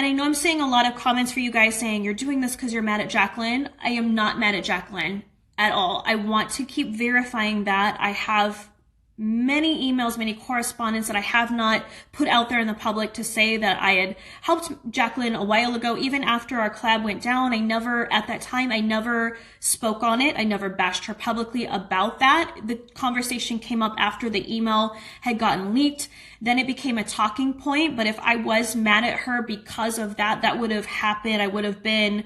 I know I'm seeing a lot of comments for you guys saying you're doing this because you're mad at Jaclyn. I am not mad at Jaclyn at all. I want to keep verifying that. I have many emails, many correspondence that I have not put out there in the public to say that I had helped Jaclyn a while ago. Even after our collab went down, at that time, I never spoke on it. I never bashed her publicly about that. The conversation came up after the email had gotten leaked. Then it became a talking point. But if I was mad at her because of that, that would have happened. I would have been,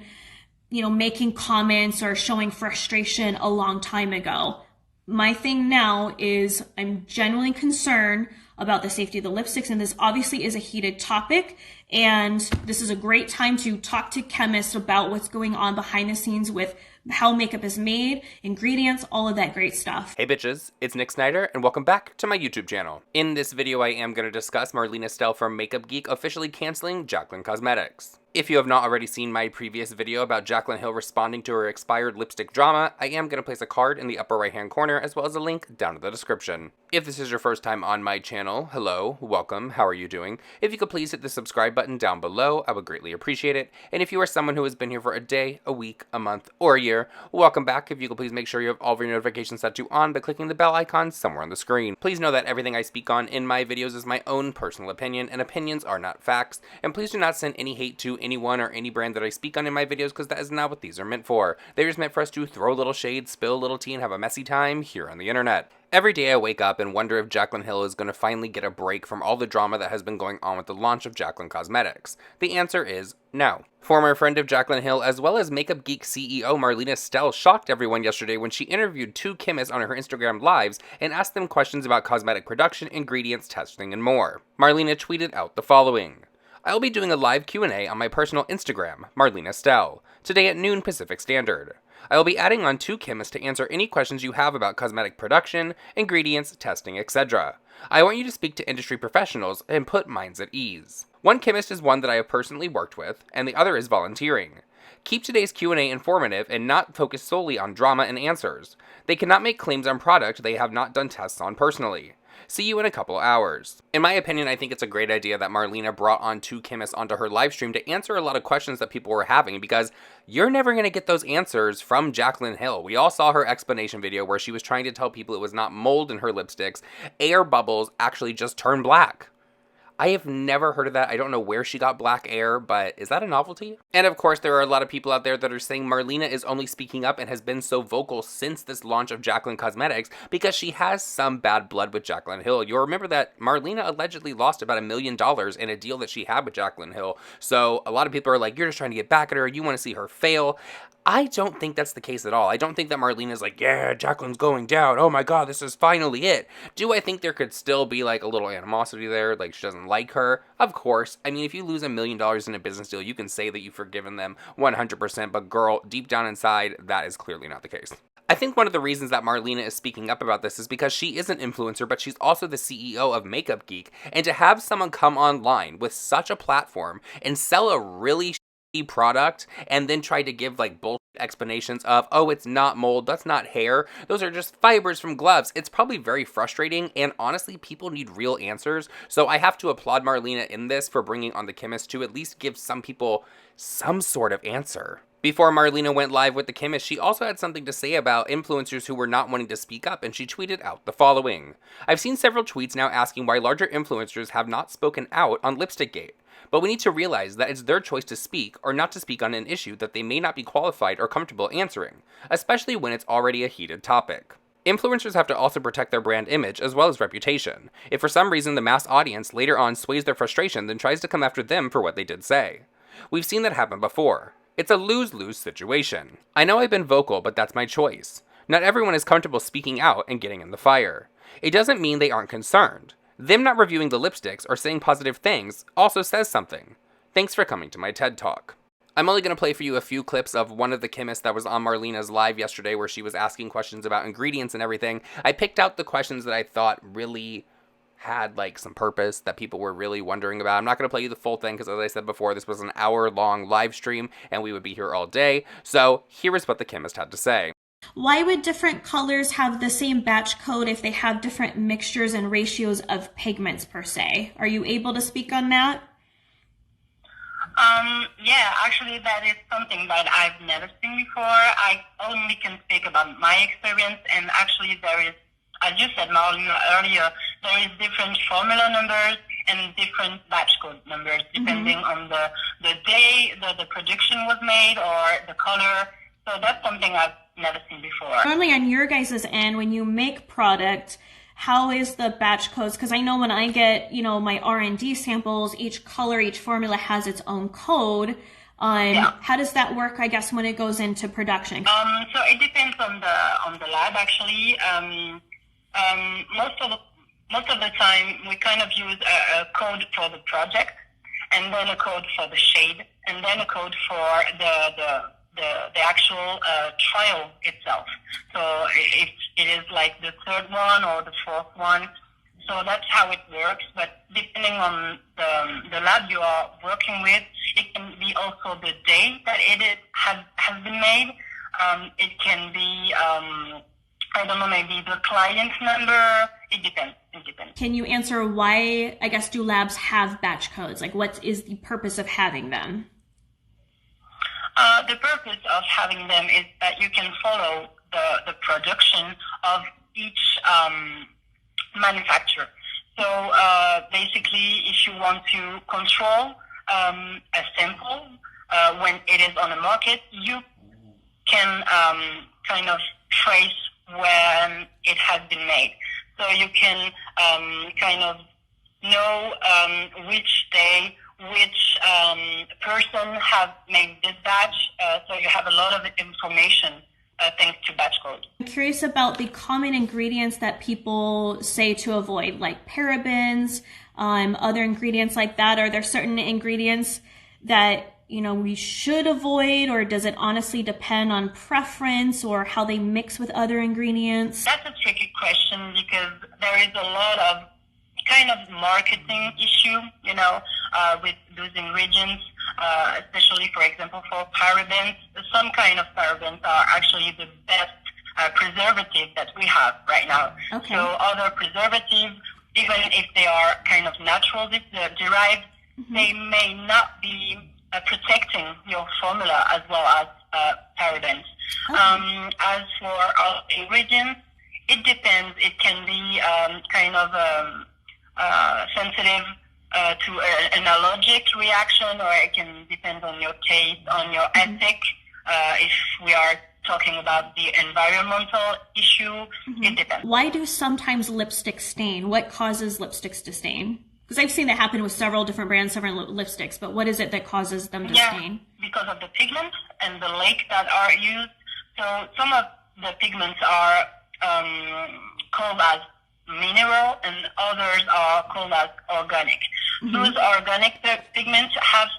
making comments or showing frustration a long time ago. My thing now is I'm genuinely concerned about the safety of the lipsticks, and this obviously is a heated topic, and this is a great time to talk to chemists about what's going on behind the scenes with how makeup is made, ingredients, all of that great stuff. Hey bitches, it's Nick Snyder, and welcome back to my YouTube channel. In this video, I am going to discuss Marlena Stell from Makeup Geek officially canceling Jaclyn Cosmetics. If you have not already seen my previous video about Jaclyn Hill responding to her expired lipstick drama, I am going to place a card in the upper right hand corner as well as a link down in the description. If this is your first time on my channel, hello, welcome, how are you doing? If you could please hit the subscribe button down below, I would greatly appreciate it. And if you are someone who has been here for a day, a week, a month, or a year, welcome back. If you could please make sure you have all of your notifications set to on by clicking the bell icon somewhere on the screen. Please know that everything I speak on in my videos is my own personal opinion, and opinions are not facts. And please do not send any hate to anyone or any brand that I speak on in my videos, because that is not what these are meant for. They're just meant for us to throw a little shade, spill a little tea, and have a messy time here on the internet. Every day I wake up and wonder if Jaclyn Hill is going to finally get a break from all the drama that has been going on with the launch of Jaclyn Cosmetics. The answer is no. Former friend of Jaclyn Hill, as well as Makeup Geek CEO Marlena Stell, shocked everyone yesterday when she interviewed two chemists on her Instagram lives and asked them questions about cosmetic production, ingredients, testing, and more. Marlena tweeted out the following: "I will be doing a live Q&A on my personal Instagram, Marlena Stell, today at noon Pacific Standard. I will be adding on two chemists to answer any questions you have about cosmetic production, ingredients, testing, etc. I want you to speak to industry professionals and put minds at ease. One chemist is one that I have personally worked with, and the other is volunteering. Keep today's Q&A informative and not focus solely on drama and answers. They cannot make claims on product they have not done tests on personally. See you in a couple hours." In my opinion, I think it's a great idea that Marlena brought on two chemists onto her live stream to answer a lot of questions that people were having, because you're never going to get those answers from Jaclyn Hill. We all saw her explanation video where she was trying to tell people it was not mold in her lipsticks. Air bubbles actually just turn black. I have never heard of that. I don't know where she got black air, but is that a novelty? And of course, there are a lot of people out there that are saying Marlena is only speaking up and has been so vocal since this launch of Jaclyn Cosmetics because she has some bad blood with Jaclyn Hill. You'll remember that Marlena allegedly lost about $1 million in a deal that she had with Jaclyn Hill. So a lot of people are like, you're just trying to get back at her. You want to see her fail. I don't think that's the case at all. I don't think that Marlena's like, yeah, Jaclyn's going down. Oh my God, this is finally it. Do I think there could still be like a little animosity there? Like she doesn't like her? Of course. I mean, if you lose $1 million in a business deal, you can say that you've forgiven them 100%. But girl, deep down inside, that is clearly not the case. I think one of the reasons that Marlena is speaking up about this is because she is an influencer, but she's also the CEO of Makeup Geek. And to have someone come online with such a platform and sell a really product and then try to give like bullshit explanations of, oh, it's not mold, that's not hair, those are just fibers from gloves. It's probably very frustrating, and honestly, people need real answers. So I have to applaud Marlena in this for bringing on the chemist to at least give some people some sort of answer. Before Marlena went live with the chemist, she also had something to say about influencers who were not wanting to speak up, and she tweeted out the following: "I've seen several tweets now asking why larger influencers have not spoken out on Lipstickgate. But we need to realize that it's their choice to speak or not to speak on an issue that they may not be qualified or comfortable answering, especially when it's already a heated topic. Influencers have to also protect their brand image as well as reputation. If for some reason the mass audience later on sways their frustration, then tries to come after them for what they did say. We've seen that happen before. It's a lose-lose situation. I know I've been vocal, but that's my choice. Not everyone is comfortable speaking out and getting in the fire. It doesn't mean they aren't concerned. Them not reviewing the lipsticks or saying positive things also says something. Thanks for coming to my TED Talk." I'm only going to play for you a few clips of one of the chemists that was on Marlena's live yesterday where she was asking questions about ingredients and everything. I picked out the questions that I thought really had like some purpose that people were really wondering about. I'm not going to play you the full thing because, as I said before, this was an hour-long live stream and we would be here all day. So here is what the chemist had to say. Why would different colors have the same batch code if they have different mixtures and ratios of pigments per se? Are you able to speak on that? Yeah, actually that is something that I've never seen before. I only can speak about my experience, and actually there is, as you said, Marlena, earlier, there is different formula numbers and different batch code numbers depending on the day the production was made or the color. So that's something I've never seen before. Normally on your guys' end, when you make product, how is the batch codes? Because I know when I get, my R&D samples, each color, each formula has its own code. How does that work, I guess, when it goes into production? So it depends on the lab, actually. Most of the time, we kind of use a code for the project, and then a code for the shade, and then a code for the actual trial itself. So it is like the third one or the fourth one. So that's how it works. But depending on the lab you are working with, it can be also the day that it has been made. It can be I don't know, maybe the client number. It depends. Can you answer why, I guess, do labs have batch codes? Like, what is the purpose of having them? The purpose of having them is that you can follow the production of each manufacturer. So basically, if you want to control a sample when it is on the market, you can kind of trace when it has been made. So you can kind of know which day, which person have made this batch. So you have a lot of information thanks to batch code. I'm curious about the common ingredients that people say to avoid, like parabens, other ingredients like that. Are there certain ingredients that we should avoid, or does it honestly depend on preference or how they mix with other ingredients? That's a tricky question because there is a lot of kind of marketing issue, with those ingredients, especially, for example, for parabens. Some kind of parabens are actually the best preservative that we have right now. Okay. So other preservatives, even if they are kind of natural derived, they may not be protecting your formula as well as parabens. Okay. As for our ingredients, it depends. It can be kind of sensitive to an allergic reaction, or it can depend on your taste, on your ethic. If we are talking about the environmental issue, it depends. Why do sometimes lipsticks stain? What causes lipsticks to stain? Because I've seen that happen with several different brands, several lipsticks, but what is it that causes them to stain? Because of the pigments and the lake that are used. So some of the pigments are called as mineral and others are called as organic. Those organic pigments have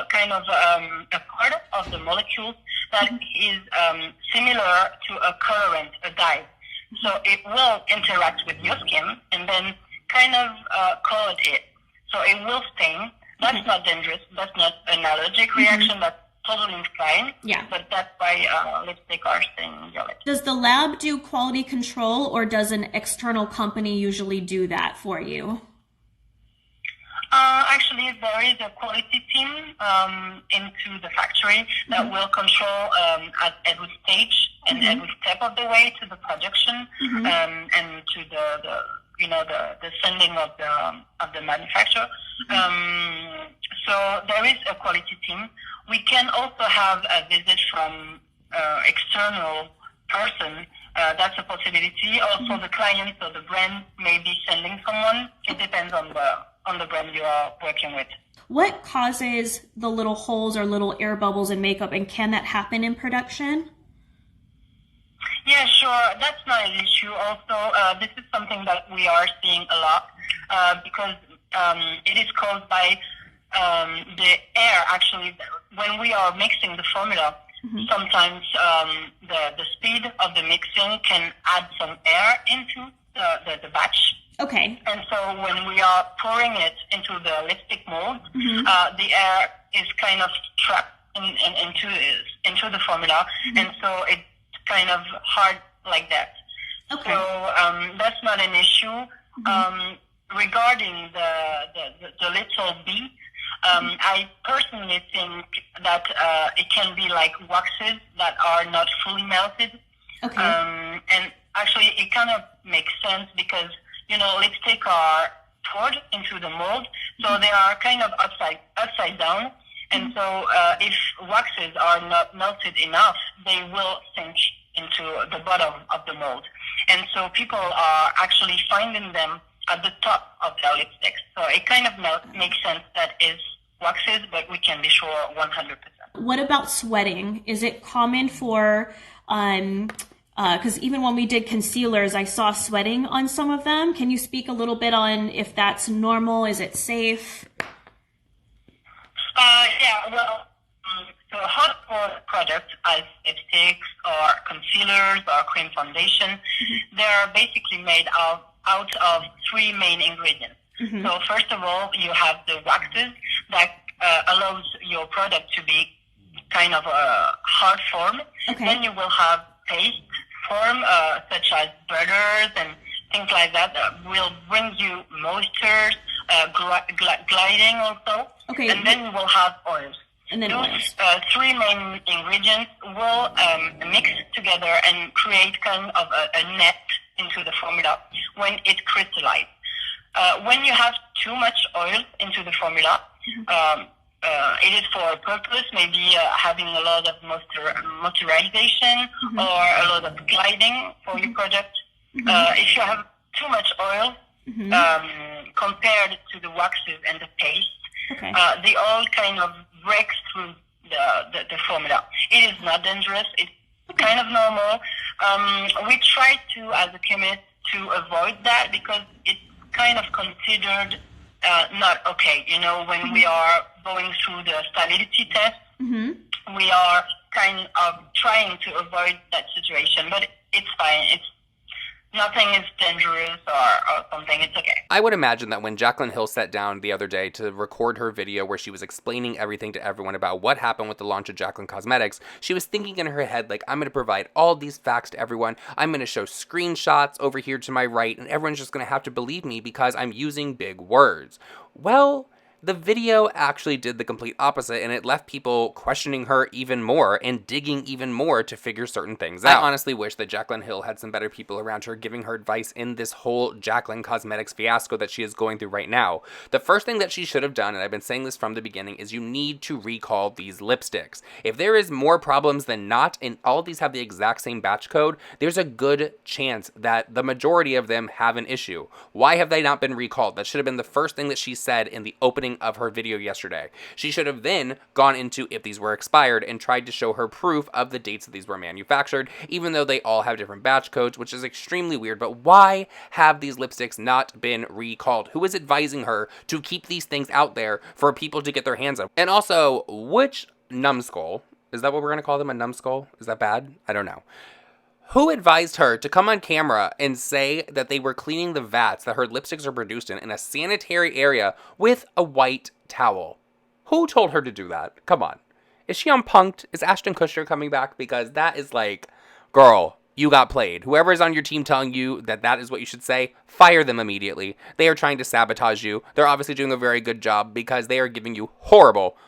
kind of a part of the molecules that is similar to a colorant, a dye. So it will interact with your skin and then kind of color it. So it will stain. That's not dangerous. That's not an allergic reaction. That's totally fine. Yeah. But that's why lipstick are staining your lips. Does the lab do quality control, or does an external company usually do that for you? Actually, there is a quality team into the factory that will control at every stage and every step of the way to the production and to the sending of the manufacturer. So there is a quality team. We can also have a visit from external person. That's a possibility. Also, the client or the brand may be sending someone. It depends on the brand you are working with. What causes the little holes or little air bubbles in makeup, and can that happen in production? Yeah, sure. That's not an issue. Also, this is something that we are seeing a lot because it is caused by the air. Actually, when we are mixing the formula, sometimes the speed of the mixing can add some air into the batch. Okay. And so when we are pouring it into the lipstick mold, the air is kind of trapped into the formula, and so it's kind of hard like that. Okay. So that's not an issue. Regarding the little bee, I personally think that it can be like waxes that are not fully melted. Okay. And actually, it kind of makes sense because, lipstick are poured into the mold, so they are kind of upside down. And so if waxes are not melted enough, they will sink into the bottom of the mold. And so people are actually finding them at the top of their lipsticks. So it kind of makes sense that is waxes, but we can be sure 100%. What about sweating? Is it common for, because even when we did concealers, I saw sweating on some of them. Can you speak a little bit on if that's normal? Is it safe? So hot for products as lipsticks or concealers or cream foundation, they're basically made out of three main ingredients. So first of all, you have the waxes that allows your product to be kind of a hard form. Okay. Then you will have paste form, such as butters and things like that will bring you moisture, gliding also. Okay. And then you will have oils. And then Those three main ingredients will mix together and create kind of a net into the formula when it crystallizes. When you have too much oil into the formula, it is for a purpose, maybe having a lot of moisturization or a lot of gliding for your product. If you have too much oil compared to the waxes and the paste, the oil kind of breaks through the formula. It is not dangerous. It's kind of normal. We try to, as a chemist, to avoid that because it's kind of considered not okay. When we are going through the stability test, we are kind of trying to avoid that situation, but it's fine. Nothing is dangerous or something. It's okay. I would imagine that when Jaclyn Hill sat down the other day to record her video where she was explaining everything to everyone about what happened with the launch of Jaclyn Cosmetics, she was thinking in her head, like, I'm going to provide all these facts to everyone. I'm going to show screenshots over here to my right, and everyone's just going to have to believe me because I'm using big words. Well, the video actually did the complete opposite, and it left people questioning her even more and digging even more to figure certain things out. I honestly wish that Jaclyn Hill had some better people around her giving her advice in this whole Jaclyn Cosmetics fiasco that she is going through right now. The first thing that she should have done, and I've been saying this from the beginning, is you need to recall these lipsticks. If there is more problems than not, and all of these have the exact same batch code, there's a good chance that the majority of them have an issue. Why have they not been recalled? That should have been the first thing that she said in the opening of her video yesterday. She should have then gone into if these were expired and tried to show her proof of the dates that these were manufactured, even though they all have different batch codes, which is extremely weird. But why have these lipsticks not been recalled? Who is advising her to keep these things out there for people to get their hands on? And also, which numbskull, is that what we're going to call them, a numbskull? Is that bad? I don't know. Who advised her to come on camera and say that they were cleaning the vats that her lipsticks are produced in a sanitary area with a white towel? Who told her to do that? Come on. Is she on Punk'd? Is Ashton Kutcher coming back? Because that is like, girl, you got played. Whoever is on your team telling you that that is what you should say, fire them immediately. They are trying to sabotage you. They're obviously doing a very good job because they are giving you horrible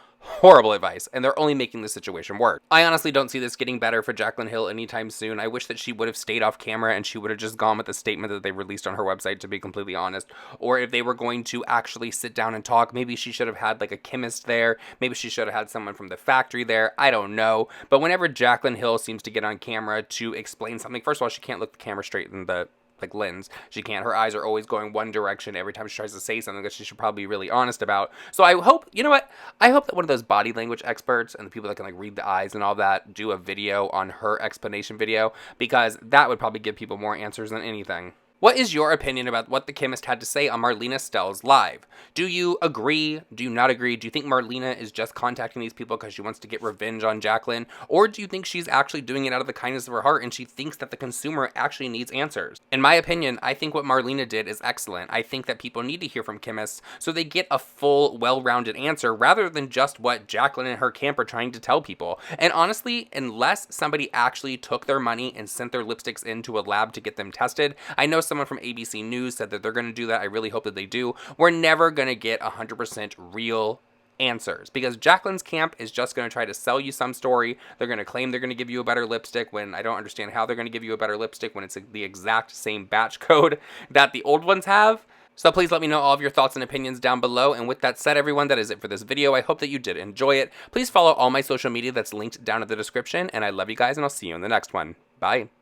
advice, and they're only making the situation worse. I honestly don't see this getting better for Jaclyn Hill anytime soon. I wish that she would have stayed off camera and she would have just gone with the statement that they released on her website, to be completely honest. Or if they were going to actually sit down and talk, maybe she should have had like a chemist there. Maybe she should have had someone from the factory there. I don't know. But whenever Jaclyn Hill seems to get on camera to explain something, first of all, she can't look the camera straight in the lens. She can't. Her eyes are always going one direction every time she tries to say something that she should probably be really honest about. So I hope, you know what? I hope that one of those body language experts and the people that can like read the eyes and all that do a video on her explanation video, because that would probably give people more answers than anything. What is your opinion about what the chemist had to say on Marlena Stell's live? Do you agree? Do you not agree? Do you think Marlena is just contacting these people because she wants to get revenge on Jaclyn? Or do you think she's actually doing it out of the kindness of her heart and she thinks that the consumer actually needs answers? In my opinion, I think what Marlena did is excellent. I think that people need to hear from chemists so they get a full, well-rounded answer rather than just what Jaclyn and her camp are trying to tell people. And honestly, unless somebody actually took their money and sent their lipsticks into a lab to get them tested, I know someone from ABC News said that they're going to do that. I really hope that they do. We're never going to get 100% real answers, because Jaclyn's camp is just going to try to sell you some story. They're going to claim they're going to give you a better lipstick when I don't understand how they're going to give you a better lipstick when it's the exact same batch code that the old ones have. So please let me know all of your thoughts and opinions down below. And with that said, everyone, that is it for this video. I hope that you did enjoy it. Please follow all my social media that's linked down in the description. And I love you guys, and I'll see you in the next one. Bye.